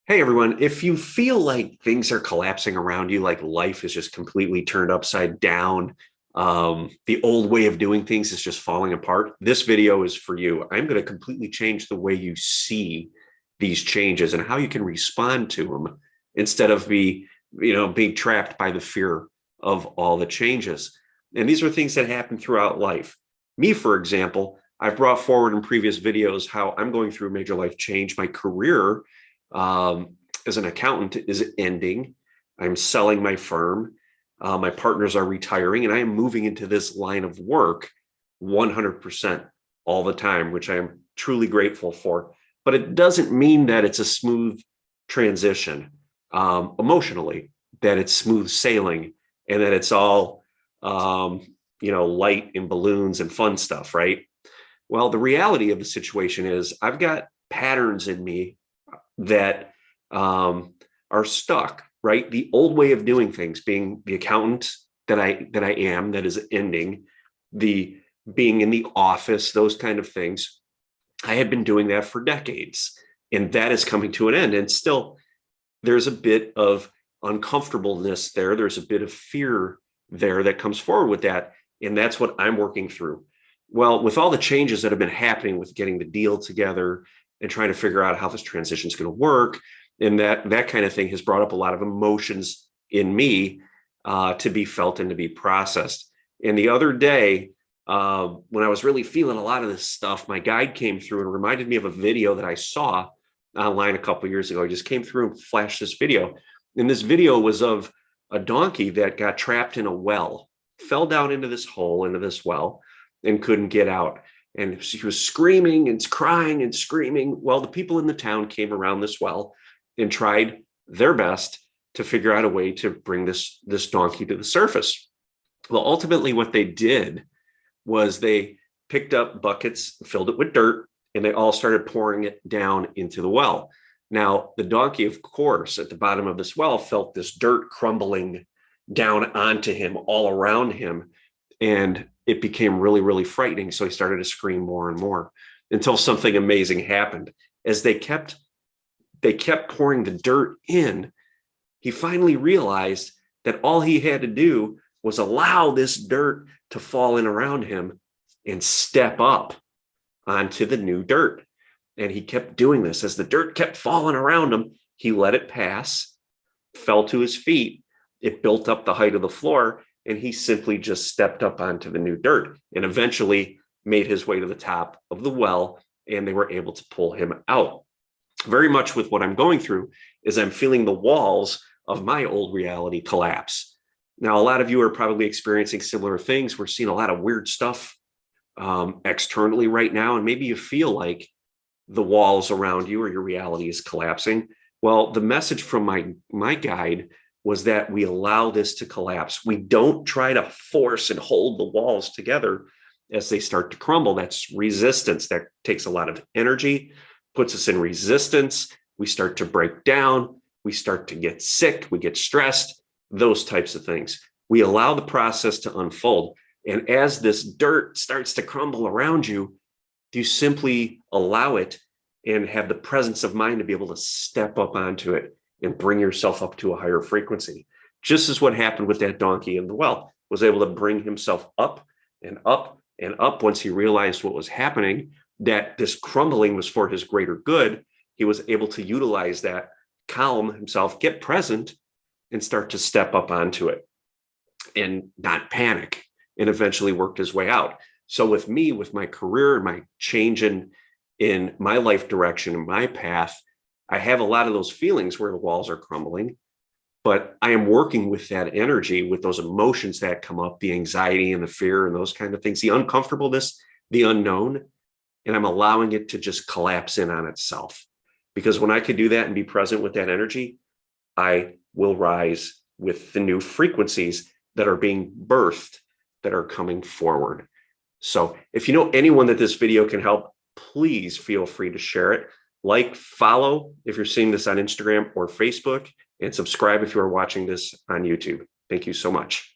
Hey everyone, if you feel like things are collapsing around you, like life is just completely turned upside down, the old way of doing things is just falling apart, this video is for you. I'm going to completely change the way you see these changes and how you can respond to them instead of being trapped by the fear of all the changes. And these are things that happen throughout life. Me, for example, I've brought forward in previous videos how I'm going through a major life change. My career um, as an accountant is ending. I'm selling my firm. My partners are retiring, and I am moving into this line of work 100% all the time, which I am truly grateful for. But it doesn't mean that it's a smooth transition emotionally, that it's smooth sailing, and that it's all light and balloons and fun stuff, right? Well, the reality of the situation is I've got patterns in me that are stuck, right? The old way of doing things, being the accountant that I am, that is ending, the being in the office, those kind of things. I had been doing that for decades, and that is coming to an end. And still, there's a bit of uncomfortableness there. There's a bit of fear there that comes forward with that. And that's what I'm working through. Well, with all the changes that have been happening with getting the deal together and trying to figure out how this transition is going to work, and that kind of thing has brought up a lot of emotions in me to be felt and to be processed. And the other day, when I was really feeling a lot of this stuff, my guide came through and reminded me of a video that I saw online a couple of years ago. He just came through and flashed this video. And this video was of a donkey that got trapped in a well, fell down into this hole, into this well, and couldn't get out. And she was screaming and crying and screaming. Well, the people in the town came around this well and tried their best to figure out a way to bring this donkey to the surface. Well, ultimately, what they did was they picked up buckets, filled it with dirt, and they all started pouring it down into the well. Now, the donkey, of course, at the bottom of this well felt this dirt crumbling down onto him, all around him. And it became really, really frightening. So he started to scream more and more until something amazing happened. As they kept pouring the dirt in, he finally realized that all he had to do was allow this dirt to fall in around him and step up onto the new dirt. And he kept doing this. As the dirt kept falling around him, he let it pass, fell to his feet. It built up the height of the floor, and he simply just stepped up onto the new dirt and eventually made his way to the top of the well, and they were able to pull him out. Very much with what I'm going through is I'm feeling the walls of my old reality collapse. Now, a lot of you are probably experiencing similar things. We're seeing a lot of weird stuff externally right now, and maybe you feel like the walls around you or your reality is collapsing. Well, the message from my guide was that we allow this to collapse. We don't try to force and hold the walls together as they start to crumble. That's resistance. That takes a lot of energy, puts us in resistance. We start to break down. We start to get sick. We get stressed, those types of things. We allow the process to unfold. And as this dirt starts to crumble around you, you simply allow it and have the presence of mind to be able to step up onto it and bring yourself up to a higher frequency. Just as what happened with that donkey in the well, was able to bring himself up and up and up once he realized what was happening, that this crumbling was for his greater good. He was able to utilize that, calm himself, get present, and start to step up onto it and not panic, and eventually worked his way out. So with me, with my career and my change in my life direction and my path, I have a lot of those feelings where the walls are crumbling, but I am working with that energy, with those emotions that come up, the anxiety and the fear and those kind of things, the uncomfortableness, the unknown, and I'm allowing it to just collapse in on itself. Because when I could do that and be present with that energy, I will rise with the new frequencies that are being birthed, that are coming forward. So if you know anyone that this video can help, please feel free to share it. Like, follow if you're seeing this on Instagram or Facebook, and subscribe if you are watching this on YouTube. Thank you so much.